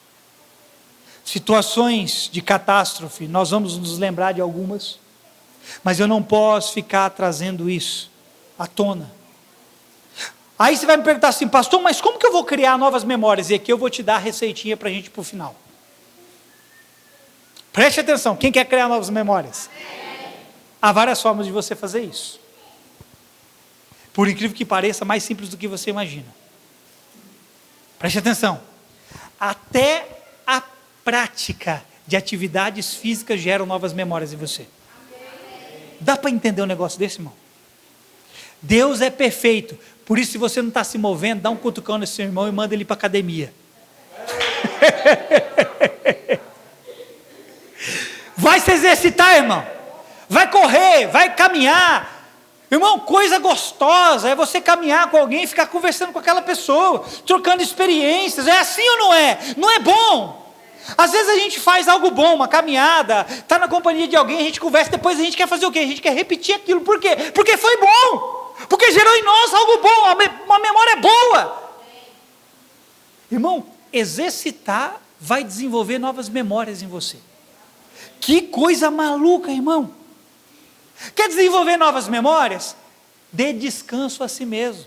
situações de catástrofe, nós vamos nos lembrar de algumas, mas eu não posso ficar trazendo isso à tona. Aí você vai me perguntar assim, pastor, mas como que eu vou criar novas memórias? E aqui eu vou te dar a receitinha para a gente ir para o final. Preste atenção, quem quer criar novas memórias? Há várias formas de você fazer isso. Por incrível que pareça, mais simples do que você imagina. Preste atenção, até a prática de atividades físicas geram novas memórias em você. Dá para entender um negócio desse, irmão? Deus é perfeito, por isso se você não está se movendo, dá um cutucão nesse seu irmão e manda ele para a academia. Vai se exercitar, irmão, vai correr, vai caminhar. Irmão, coisa gostosa é você caminhar com alguém e ficar conversando com aquela pessoa, trocando experiências. É assim ou não é? Não é bom? Às vezes a gente faz algo bom, uma caminhada, está na companhia de alguém, a gente conversa, depois a gente quer fazer o quê? A gente quer repetir aquilo. Por quê? Porque foi bom. Porque gerou em nós algo bom, uma memória boa. Irmão, exercitar vai desenvolver novas memórias em você. Que coisa maluca, irmão. Quer desenvolver novas memórias? Dê descanso a si mesmo.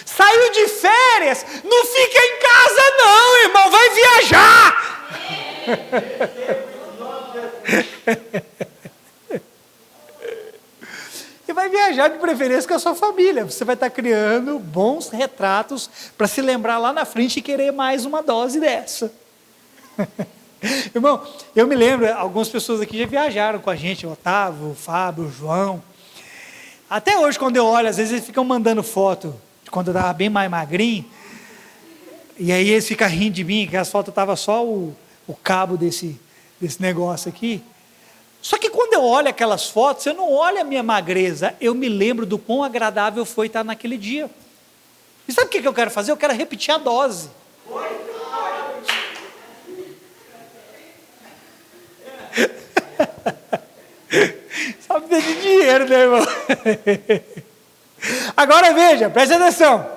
Saiu de férias, não fica em casa não, irmão, vai viajar. E vai viajar de preferência com a sua família. Você vai estar criando bons retratos para se lembrar lá na frente e querer mais uma dose dessa. Irmão, eu me lembro, algumas pessoas aqui já viajaram com a gente, o Otávio, o Fábio, o João. Até hoje, quando eu olho, às vezes eles ficam mandando foto de quando eu estava bem mais magrinho. E aí eles ficam rindo de mim, que as fotos estavam só o cabo desse negócio aqui. Só que quando eu olho aquelas fotos, eu não olho a minha magreza, eu me lembro do quão agradável foi estar naquele dia. E sabe o que eu quero fazer? Eu quero repetir a dose. Só precisa de dinheiro, né, irmão? Agora veja, preste atenção.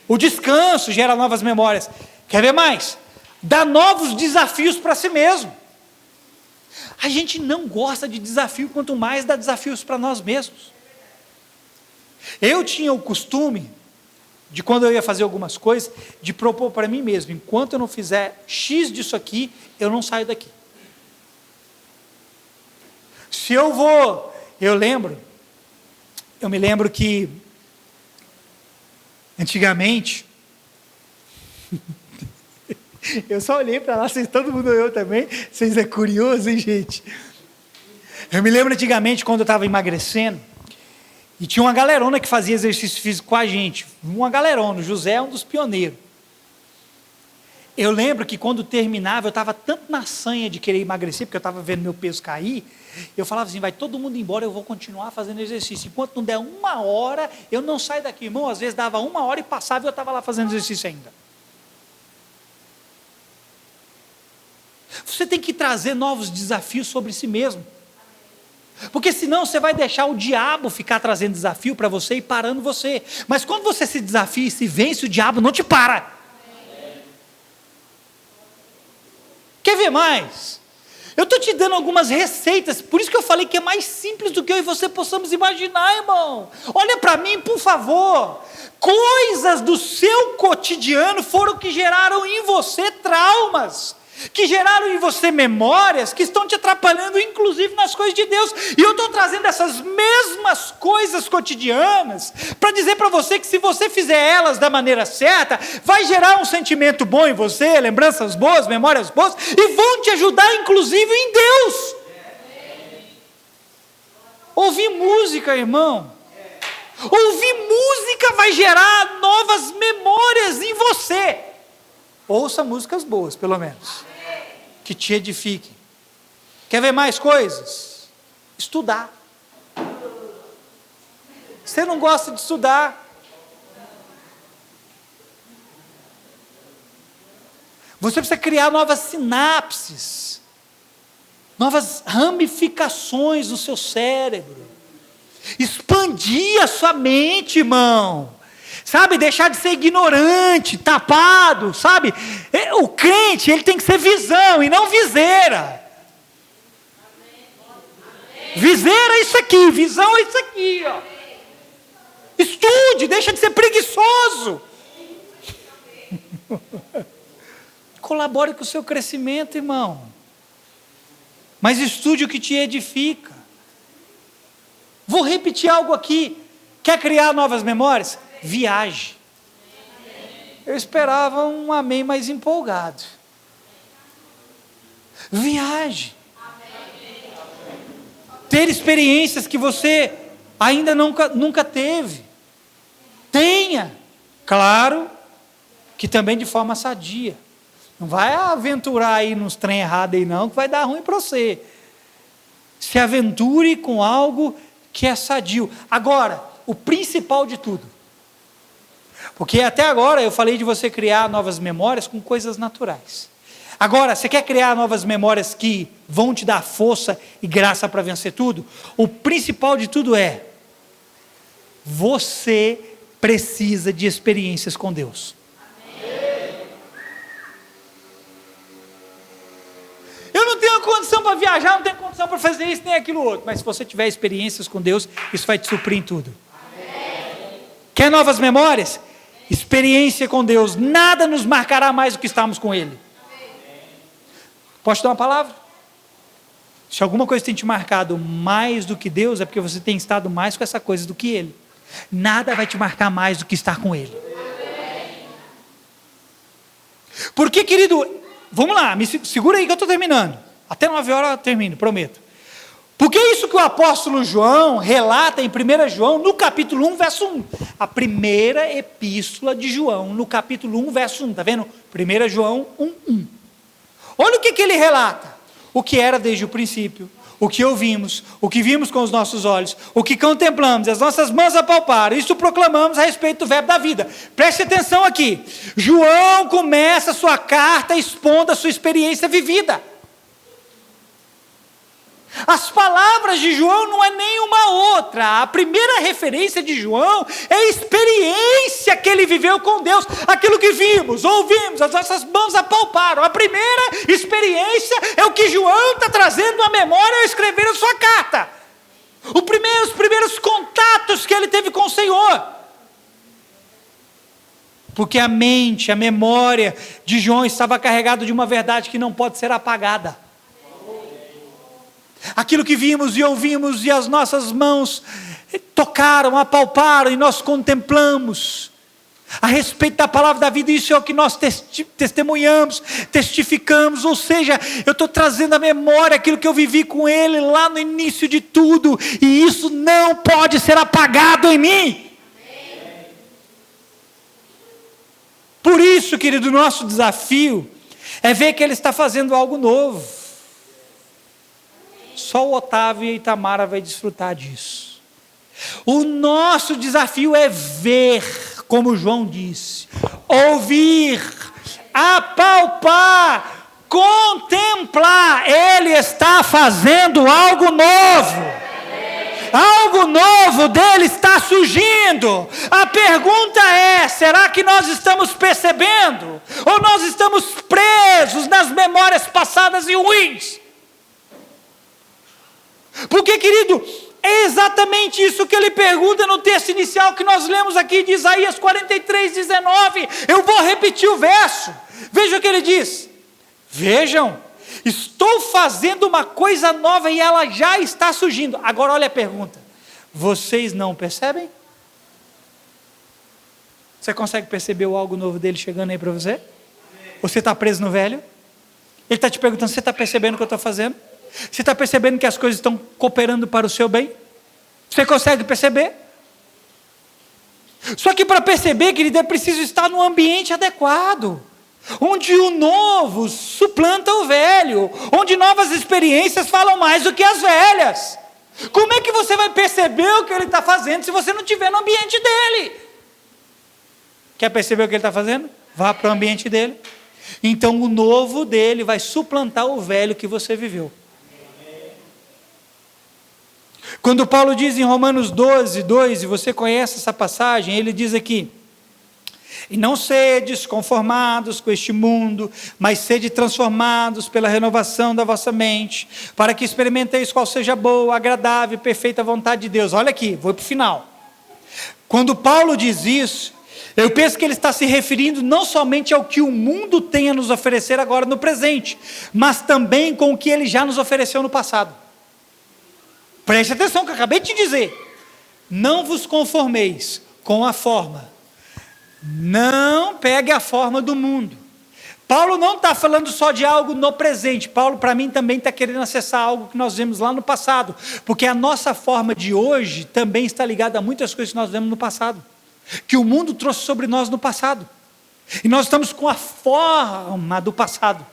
O descanso gera novas memórias. Quer ver mais? Dá novos desafios para si mesmo. A gente não gosta de desafio, quanto mais dá desafios para nós mesmos. Eu tinha o costume de, quando eu ia fazer algumas coisas, de propor para mim mesmo: enquanto eu não fizer X disso aqui, eu não saio daqui. Se eu vou, eu me lembro que antigamente eu só olhei para lá, todo mundo olhou também, vocês é curioso, hein, gente? Eu me lembro antigamente, quando eu estava emagrecendo, e tinha uma galerona que fazia exercício físico com a gente, uma galerona, o José é um dos pioneiros. Eu lembro que quando terminava, eu estava tanto na sanha de querer emagrecer, porque eu estava vendo meu peso cair, eu falava assim: vai todo mundo embora, eu vou continuar fazendo exercício, enquanto não der 1 hora, eu não saio daqui, irmão. Às vezes dava 1 hora e passava e eu estava lá fazendo exercício ainda. Você tem que trazer novos desafios sobre si mesmo, porque senão você vai deixar o diabo ficar trazendo desafio para você e parando você. Mas quando você se desafia e se vence, o diabo não te para. Quer ver mais? Eu estou te dando algumas receitas, por isso que eu falei que é mais simples do que eu e você possamos imaginar, irmão. Olha para mim, por favor. Coisas do seu cotidiano foram que geraram em você traumas, que geraram em você memórias que estão te atrapalhando, inclusive nas coisas de Deus. E eu estou trazendo essas mesmas coisas cotidianas para dizer para você que, se você fizer elas da maneira certa, vai gerar um sentimento bom em você, lembranças boas, memórias boas, e vão te ajudar, inclusive, em Deus. Ouvir música, irmão. Ouvir música vai gerar novas memórias em você. Ouça músicas boas, pelo menos, que te edifiquem. Quer ver mais coisas? Estudar. Você não gosta de estudar? Você precisa criar novas sinapses, novas ramificações no seu cérebro, expandir a sua mente, irmão. Sabe, deixar de ser ignorante, tapado, sabe? O crente, ele tem que ser visão e não viseira. Viseira é isso aqui, visão é isso aqui, ó. Estude, deixa de ser preguiçoso. Colabore com o seu crescimento, irmão. Mas estude o que te edifica. Vou repetir algo aqui. Quer criar novas memórias? Viaje. Eu esperava um amém mais empolgado. Viaje. Ter experiências que você ainda nunca teve. Tenha. Claro que também de forma sadia. Não vai aventurar aí nos trem errados aí não, que vai dar ruim para você. Se aventure com algo que é sadio. Agora, o principal de tudo, porque até agora eu falei de você criar novas memórias com coisas naturais. Agora, você quer criar novas memórias que vão te dar força e graça para vencer tudo? O principal de tudo é: você precisa de experiências com Deus. Eu não tenho condição para viajar, não tenho condição para fazer isso, nem aquilo outro. Mas se você tiver experiências com Deus, isso vai te suprir em tudo. Quer novas memórias? Experiência com Deus. Nada nos marcará mais do que estamos com Ele. Posso dar uma palavra? Se alguma coisa tem te marcado mais do que Deus, é porque você tem estado mais com essa coisa do que Ele. Nada vai te marcar mais do que estar com Ele. Porque, querido, vamos lá, me segura aí que eu estou terminando. Até 9 horas eu termino, prometo. Porque é isso que o apóstolo João relata em 1 João, no capítulo 1, verso 1. A primeira epístola de João, no capítulo 1, verso 1. Está vendo? 1 João 1, 1. Olha o que ele relata. O que era desde o princípio, o que ouvimos, o que vimos com os nossos olhos, o que contemplamos, as nossas mãos apalparam, isso proclamamos a respeito do verbo da vida. Preste atenção aqui. João começa a sua carta expondo a sua experiência vivida. As palavras de João não é nenhuma outra. A primeira referência de João é a experiência que ele viveu com Deus. Aquilo que vimos, ouvimos, as nossas mãos apalparam. A primeira experiência é o que João está trazendo à memória ao escrever a sua carta. Os primeiros contatos que ele teve com o Senhor. Porque a mente, a memória de João estava carregada de uma verdade que não pode ser apagada. Aquilo que vimos e ouvimos e as nossas mãos tocaram, apalparam e nós contemplamos a respeito da palavra da vida, isso é o que nós testemunhamos, testificamos, ou seja, eu estou trazendo à memória aquilo que eu vivi com ele lá no início de tudo, e isso não pode ser apagado em mim. Por isso, querido, nosso desafio é ver que ele está fazendo algo novo. Só o Otávio e a Itamara vai desfrutar disso. O nosso desafio é ver, como João disse, ouvir, apalpar, contemplar. Ele está fazendo algo novo. Algo novo dele está surgindo. A pergunta é: será que nós estamos percebendo? Ou nós estamos presos nas memórias passadas e ruins? Porque, querido, é exatamente isso que ele pergunta no texto inicial que nós lemos aqui de Isaías 43, 19. Eu vou repetir o verso. Veja o que ele diz. Vejam, estou fazendo uma coisa nova e ela já está surgindo. Agora olha a pergunta. Vocês não percebem? Você consegue perceber o algo novo dele chegando aí para você? Você está preso no velho? Ele está te perguntando, você está percebendo o que eu estou fazendo? Você está percebendo que as coisas estão cooperando para o seu bem? Você consegue perceber? Só que para perceber, querido, é preciso estar num ambiente adequado, onde o novo suplanta o velho, onde novas experiências falam mais do que as velhas. Como é que você vai perceber o que ele está fazendo se você não estiver no ambiente dele? Quer perceber o que ele está fazendo? Vá para o ambiente dele. Então o novo dele vai suplantar o velho que você viveu. Quando Paulo diz em Romanos 12, 2, e você conhece essa passagem, ele diz aqui: e não sedes conformados com este mundo, mas sede transformados pela renovação da vossa mente, para que experimenteis qual seja a boa, agradável e perfeita vontade de Deus. Olha aqui, vou para o final. Quando Paulo diz isso, eu penso que ele está se referindo não somente ao que o mundo tem a nos oferecer agora no presente, mas também com o que ele já nos ofereceu no passado. Preste atenção que eu acabei de te dizer. Não vos conformeis com a forma. Não pegue a forma do mundo. Paulo não está falando só de algo no presente. Paulo, para mim, também está querendo acessar algo que nós vimos lá no passado. Porque a nossa forma de hoje também está ligada a muitas coisas que nós vemos no passado. Que o mundo trouxe sobre nós no passado. E nós estamos com a forma do passado.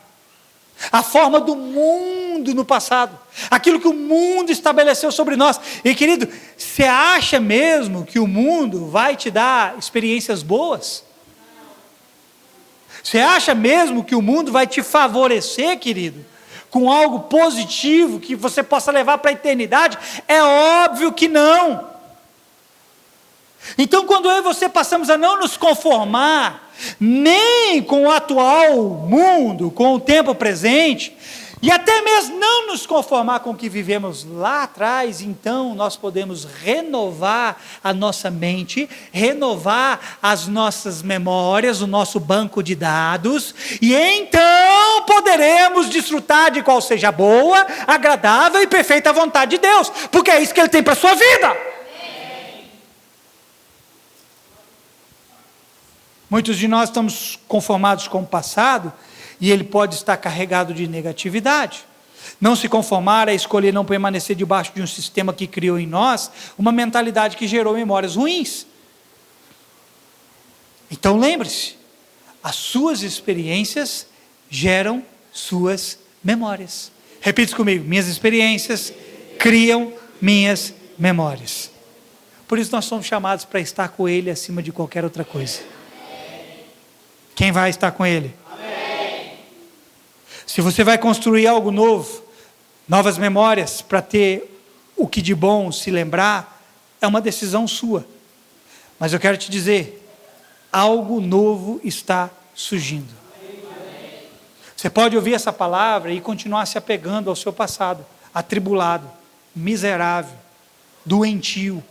A forma do mundo no passado, aquilo que o mundo estabeleceu sobre nós. E querido, você acha mesmo que o mundo vai te dar experiências boas? Você acha mesmo que o mundo vai te favorecer, querido, com algo positivo que você possa levar para a eternidade? É óbvio que não. Então, quando eu e você passamos a não nos conformar nem com o atual mundo, com o tempo presente, e até mesmo não nos conformar com o que vivemos lá atrás, então nós podemos renovar a nossa mente, renovar as nossas memórias, o nosso banco de dados, e então poderemos desfrutar de qual seja a boa, agradável e perfeita vontade de Deus, porque é isso que Ele tem para a sua vida. Muitos de nós estamos conformados com o passado, e ele pode estar carregado de negatividade. Não se conformar é escolher não permanecer debaixo de um sistema que criou em nós uma mentalidade que gerou memórias ruins. Então lembre-se, as suas experiências geram suas memórias. Repita comigo: minhas experiências criam minhas memórias. Por isso nós somos chamados para estar com Ele acima de qualquer outra coisa. Quem vai estar com Ele? Amém. Se você vai construir algo novo, novas memórias, para ter o que de bom se lembrar, é uma decisão sua. Mas eu quero te dizer, algo novo está surgindo. Você pode ouvir essa palavra e continuar se apegando ao seu passado, atribulado, miserável, doentio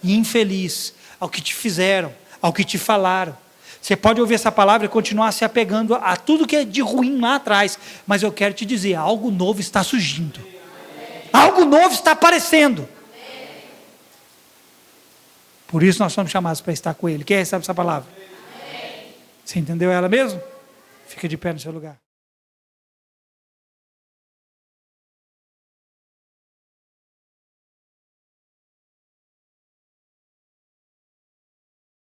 e infeliz, ao que te fizeram, ao que te falaram. Você pode ouvir essa palavra e continuar se apegando a tudo que é de ruim lá atrás, mas eu quero te dizer, algo novo está surgindo. Algo novo está aparecendo. Por isso nós somos chamados para estar com Ele. Quem recebe essa palavra? Você entendeu ela mesmo? Fica de pé no seu lugar.